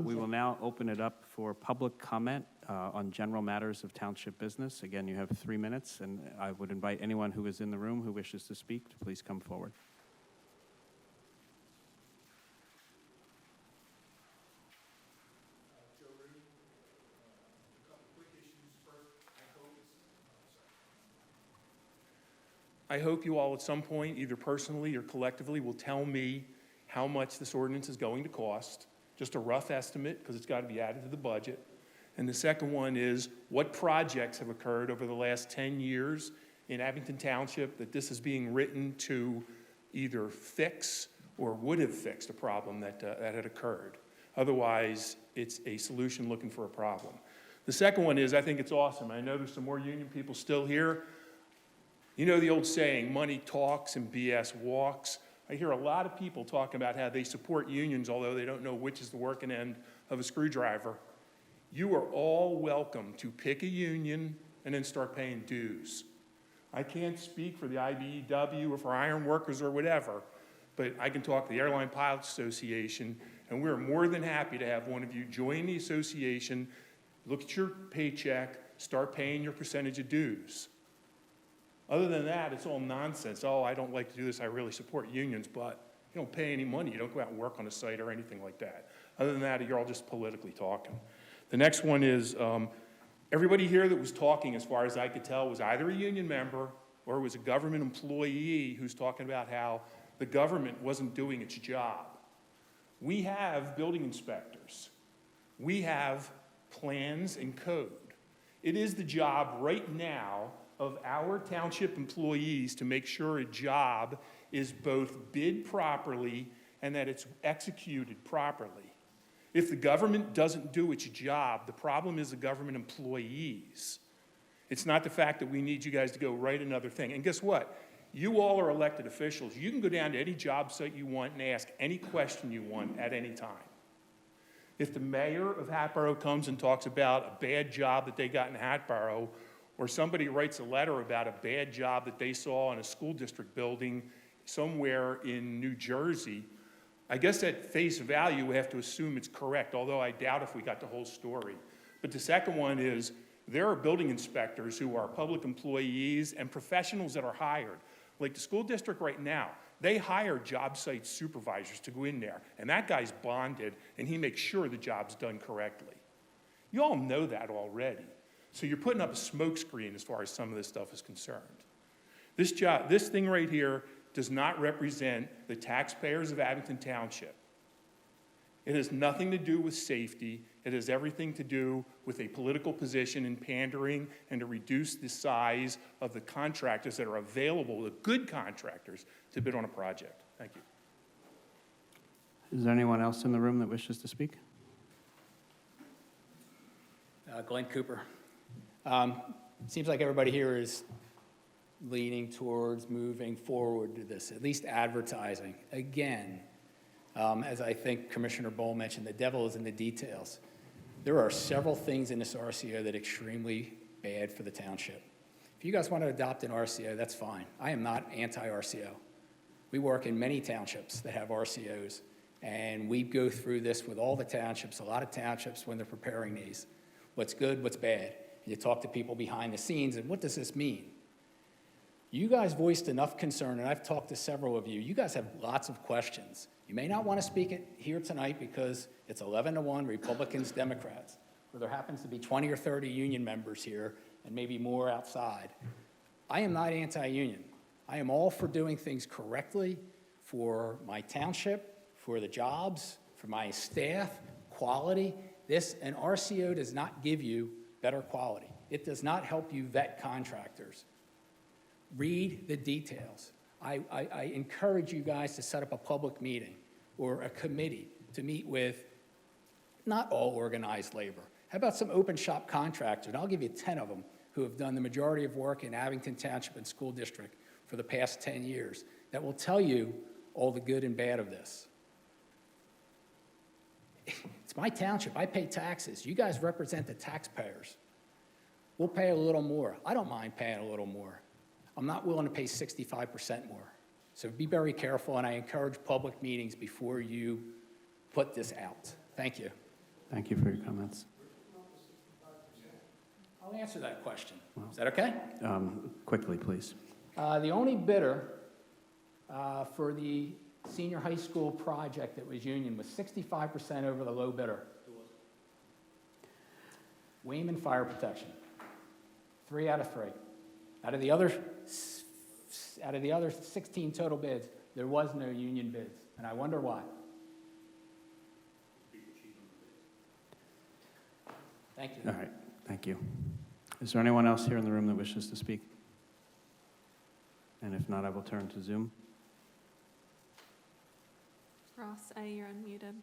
We will now open it up for public comment on general matters of township business. Again, you have 3 minutes, and I would invite anyone who is in the room who wishes to speak to please come forward. I hope you all at some point, either personally or collectively, will tell me how much this ordinance is going to cost, just a rough estimate, because it's got to be added to the budget. And the second one is, what projects have occurred over the last 10 years in Abington Township that this is being written to either fix or would have fixed a problem that had occurred. Otherwise, it's a solution looking for a problem. The second one is, I think it's awesome. I know there's some more union people still here. You know the old saying, money talks and BS walks. I hear a lot of people talking about how they support unions, although they don't know which is the working end of a screwdriver. You are all welcome to pick a union and then start paying dues. I can't speak for the IBEW or for iron workers or whatever, but I can talk to the Airline Pilots Association, and we're more than happy to have one of you join the association, look at your paycheck, start paying your percentage of dues. Other than that, it's all nonsense. Oh, I don't like to do this. I really support unions, but you don't pay any money. You don't go out and work on a site or anything like that. Other than that, you're all just politically talking. The next one is, everybody here that was talking, as far as I could tell, was either a union member or was a government employee who's talking about how the government wasn't doing its job. We have building inspectors. We have plans and code. It is the job right now of our township employees to make sure a job is both bid properly and that it's executed properly. If the government doesn't do its job, the problem is the government employees. It's not the fact that we need you guys to go write another thing. And guess what? You all are elected officials. You can go down to any job site you want and ask any question you want at any time. If the mayor of Hatboro comes and talks about a bad job that they got in Hatboro, or somebody writes a letter about a bad job that they saw in a school district building somewhere in New Jersey, I guess at face value we have to assume it's correct, although I doubt if we got the whole story. But the second one is, there are building inspectors who are public employees and professionals that are hired. Like the school district right now, they hire job site supervisors to go in there, and that guy's bonded, and he makes sure the job's done correctly. You all know that already. So you're putting up a smokescreen as far as some of this stuff is concerned. This thing right here does not represent the taxpayers of Abington Township. It has nothing to do with safety. It has everything to do with a political position in pandering and to reduce the size of the contractors that are available, the good contractors, to bid on a project. Thank you. Is there anyone else in the room that wishes to speak? Glenn Cooper. Seems like everybody here is leaning towards moving forward to this, at least advertising. Again, as I think Commissioner Bowl mentioned, the devil is in the details. There are several things in this RCO that are extremely bad for the township. If you guys want to adopt an RCO, that's fine. I am not anti-RCO. We work in many townships that have RCOs, and we go through this with all the townships, a lot of townships when they're preparing these. What's good, what's bad. And you talk to people behind the scenes, and what does this mean? You guys voiced enough concern, and I've talked to several of you. You guys have lots of questions. You may not want to speak it here tonight because it's 11-1 Republicans, Democrats, where there happens to be 20 or 30 union members here and maybe more outside. I am not anti-union. I am all for doing things correctly for my township, for the jobs, for my staff, quality. An RCO does not give you better quality. It does not help you vet contractors. Read the details. I encourage you guys to set up a public meeting or a committee to meet with not all organized labor. How about some open shop contractors? And I'll give you 10 of them who have done the majority of work in Abington Township and School District for the past 10 years that will tell you all the good and bad of this. It's my township. I pay taxes. You guys represent the taxpayers. We'll pay a little more. I don't mind paying a little more. I'm not willing to pay 65% more. So be very careful, and I encourage public meetings before you put this out. Thank you. Thank you for your comments. I'll answer that question. Is that okay? Quickly, please. The only bidder for the senior high school project that was union was 65% over the low bidder. Wayman Fire Protection. 3 out of 3. Out of the other out of the other 16 total bids, there was no union bids, and I wonder why. Thank you. All right, thank you. Is there anyone else here in the room that wishes to speak? And if not, I will turn to Zoom. Ross, you're unmuted.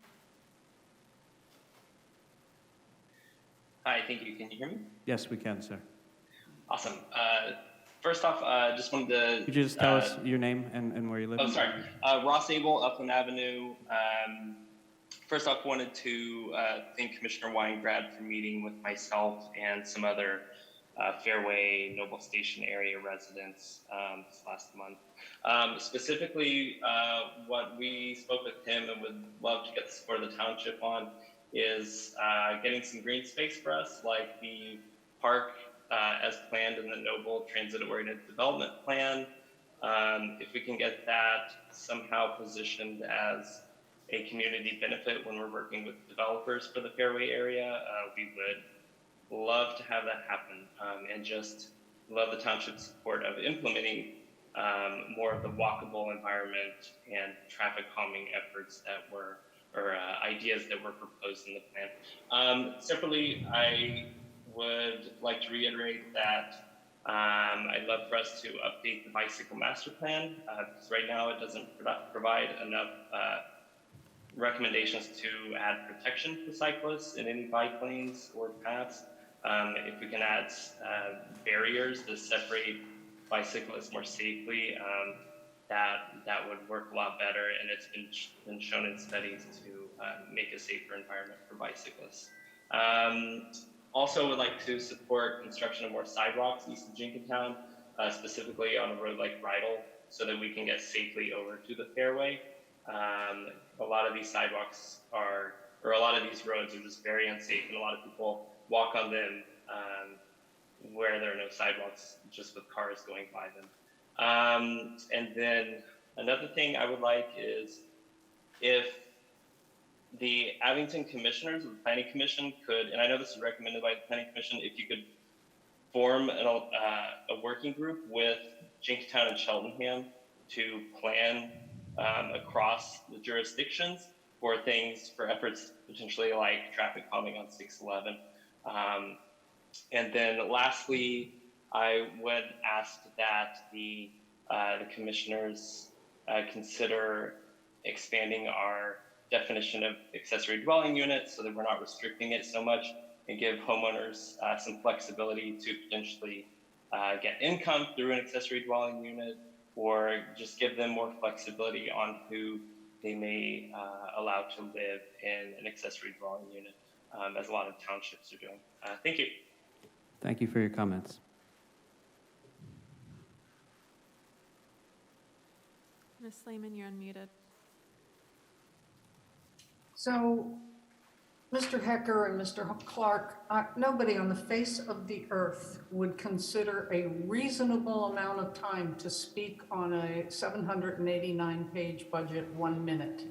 Hi, thank you. Can you hear me? Yes, we can, sir. Awesome. First off, just wanted to... Could you just tell us your name and where you live? Oh, sorry. Ross Abel, Upland Avenue. First off, wanted to thank Commissioner Weingrad for meeting with myself and some other Fairway, Noble Station area residents this last month. Specifically, what we spoke with him and would love to get the support of the township on is getting some green space for us, like the park as planned in the Noble Transit-Oriented Development Plan. If we can get that somehow positioned as a community benefit when we're working with developers for the Fairway area, we would love to have that happen, and just love the township's support of implementing more of the walkable environment and traffic calming efforts that were, or ideas that were proposed in the plan. Separately, I would like to reiterate that I'd love for us to update the bicycle master plan, because right now it doesn't provide enough recommendations to add protection for cyclists in any bike lanes or paths. If we can add barriers to separate bicyclists more safely, that would work a lot better, and it's been shown in studies to make a safer environment for bicyclists. Also would like to support construction of more sidewalks east of Jenkintown, specifically on a road like Rydell, so that we can get safely over to the Fairway. A lot of these sidewalks are, or a lot of these roads are just very unsafe, and a lot of people walk on them where there are no sidewalks, just with cars going by them. And then another thing I would like is if the Abington commissioners of the Planning Commission could, and I know this is recommended by the Planning Commission, if you could form a working group with Jenkintown and Cheltenham to plan across the jurisdictions for things, for efforts potentially like traffic calming on 611. And then lastly, I would ask that the commissioners consider expanding our definition of accessory dwelling units so that we're not restricting it so much, and give homeowners some flexibility to potentially get income through an accessory dwelling unit, or just give them more flexibility on who they may allow to live in an accessory dwelling unit, as a lot of townships are doing. Thank you. Thank you for your comments. Ms. Lehman, you're unmuted. So, Mr. Hecker and Mr. Clark, nobody on the face of the earth would consider a reasonable amount of time to speak on a 789-page budget 1 minute,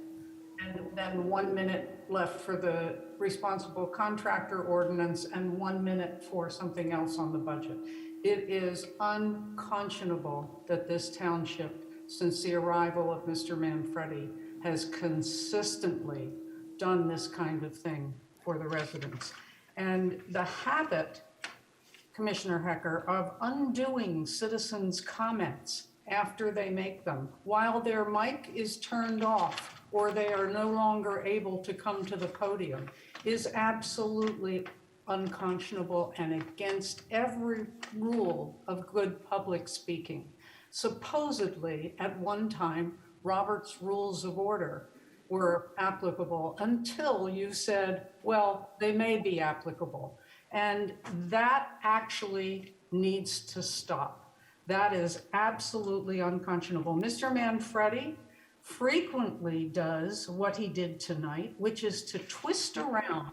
and then 1 minute left for the responsible contractor ordinance and 1 minute for something else on the budget. It is unconscionable that this township, since the arrival of Mr. Manfredi, has consistently done this kind of thing for the residents. And the habit, Commissioner Hecker, of undoing citizens' comments after they make them, while their mic is turned off or they are no longer able to come to the podium, is absolutely unconscionable and against every rule of good public speaking. Supposedly, at one time, Robert's Rules of Order were applicable until you said, well, they may be applicable. And that actually needs to stop. That is absolutely unconscionable. Mr. Manfredi frequently does what he did tonight, which is to twist around.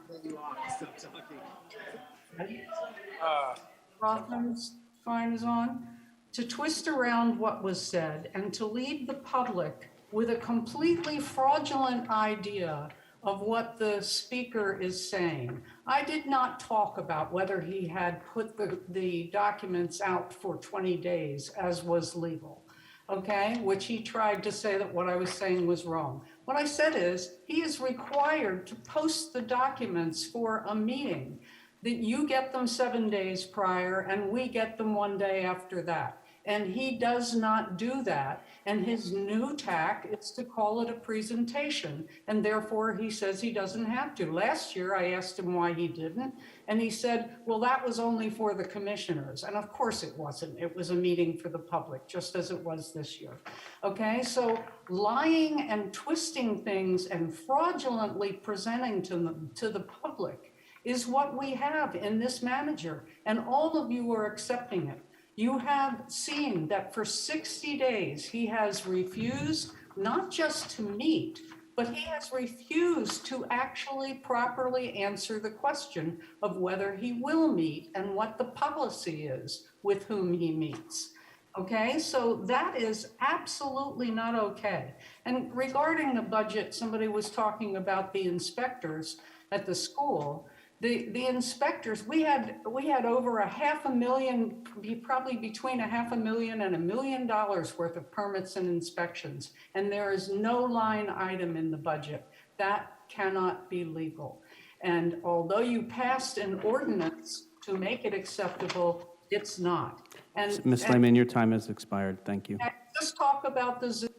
Rotham's fine is on. To twist around what was said and to lead the public with a completely fraudulent idea of what the speaker is saying. I did not talk about whether he had put the documents out for 20 days, as was legal. okay, which he tried to say that what I was saying was wrong. What I said is, he is required to post the documents for a meeting, that you get them 7 days prior and we get them 1 day after that. And he does not do that. And his new tack is to call it a presentation. And therefore, he says he doesn't have to. Last year, I asked him why he didn't. And he said, well, that was only for the commissioners. And of course it wasn't. It was a meeting for the public, just as it was this year. Okay, so lying and twisting things and fraudulently presenting to the public is what we have in this manager. And all of you are accepting it. You have seen that for 60 days, he has refused not just to meet, but he has refused to actually properly answer the question of whether he will meet and what the policy is with whom he meets. Okay, so that is absolutely not okay. And regarding the budget, somebody was talking about the inspectors at the school. The inspectors, we had over $500,000, probably between $500,000 and $1 million worth of permits and inspections. And there is no line item in the budget. That cannot be legal. And although you passed an ordinance to make it acceptable, it's not. And Ms. Lehman, your time has expired. Thank you. and just talk about the Zoom.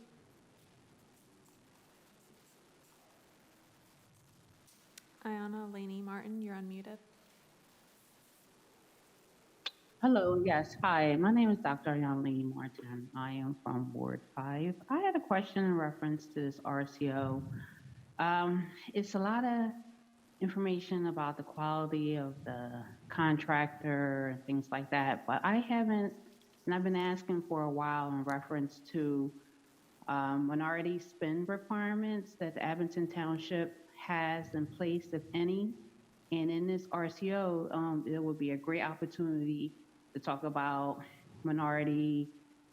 Ayana Laney Martin, you're unmuted. Hello, yes, hi, my name is Dr. Yanli Martin. I am from Ward 5. I had a question in reference to this RCO. It's a lot of information about the quality of the contractor and things like that, but I haven't, and I've been asking for a while in reference to minority spend requirements that the Abington Township has in place, if any. And in this RCO, it would be a great opportunity to talk about minority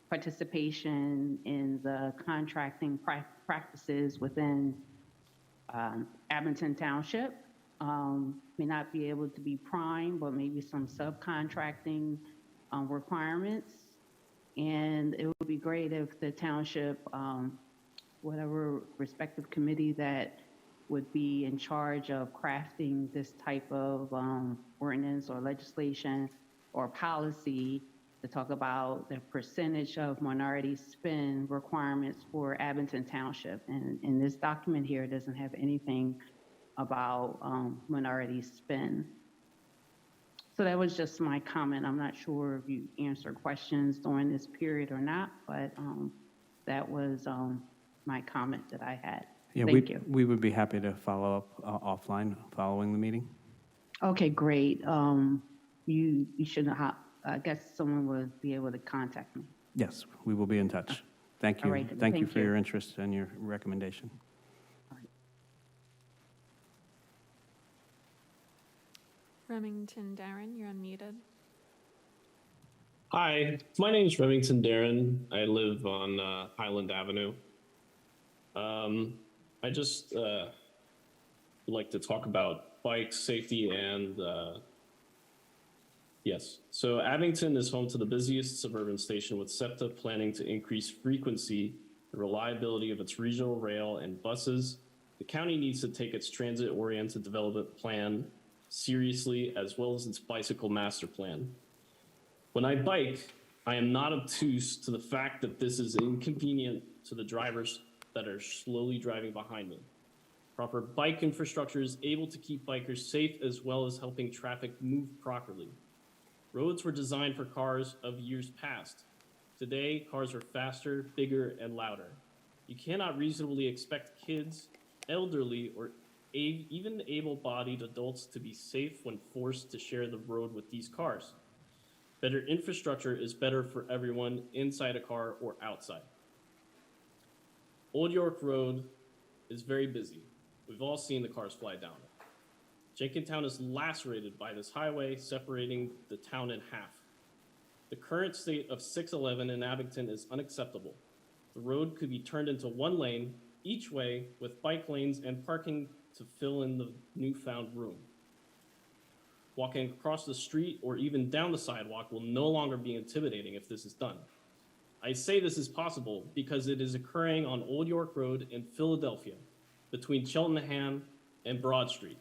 participation in the contracting practices within Abington Township. May not be able to be prime, but maybe some subcontracting requirements. And it would be great if the township, whatever respective committee that would be in charge of crafting this type of ordinance or legislation or policy, to talk about the percentage of minority spend requirements for Abington Township. And this document here doesn't have anything about minority spend. So that was just my comment. I'm not sure if you answered questions during this period or not, but that was my comment that I had. Yeah, Thank you. we would be happy to follow up offline following the meeting. Okay, great. You should have, I guess someone would be able to contact me. Yes, we will be in touch. Thank you. All right, Thank you thank for you. your interest and your recommendation. Remington Darren, you're unmuted. Hi, my name is Remington Darren. I live on Highland Avenue. I just like to talk about bike safety and yes. So Abington is home to the busiest suburban station, with SEPTA planning to increase frequency and reliability of its regional rail and buses. The county needs to take its transit-oriented development plan seriously, as well as its bicycle master plan. When I bike, I am not obtuse to the fact that this is inconvenient to the drivers that are slowly driving behind me. Proper bike infrastructure is able to keep bikers safe, as well as helping traffic move properly. Roads were designed for cars of years past. Today, cars are faster, bigger, and louder. You cannot reasonably expect kids, elderly, or even able-bodied adults to be safe when forced to share the road with these cars. Better infrastructure is better for everyone, inside a car or outside. Old York Road is very busy. We've all seen the cars fly down it. Jenkintown is lacerated by this highway, separating the town in half. The current state of 611 in Abington is unacceptable. The road could be turned into one lane each way, with bike lanes and parking to fill in the newfound room. Walking across the street or even down the sidewalk will no longer be intimidating if this is done. I say this is possible because it is occurring on Old York Road in Philadelphia, between Cheltenham and Broad Street.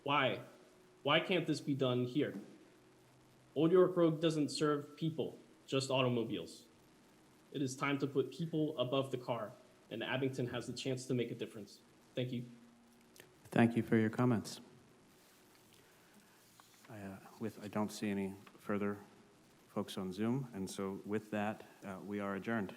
Why? Why can't this be done here? Old York Road doesn't serve people, just automobiles. It is time to put people above the car, and Abington has the chance to make a difference. Thank you. Thank you for your comments. I don't see any further folks on Zoom, and so with that, we are adjourned.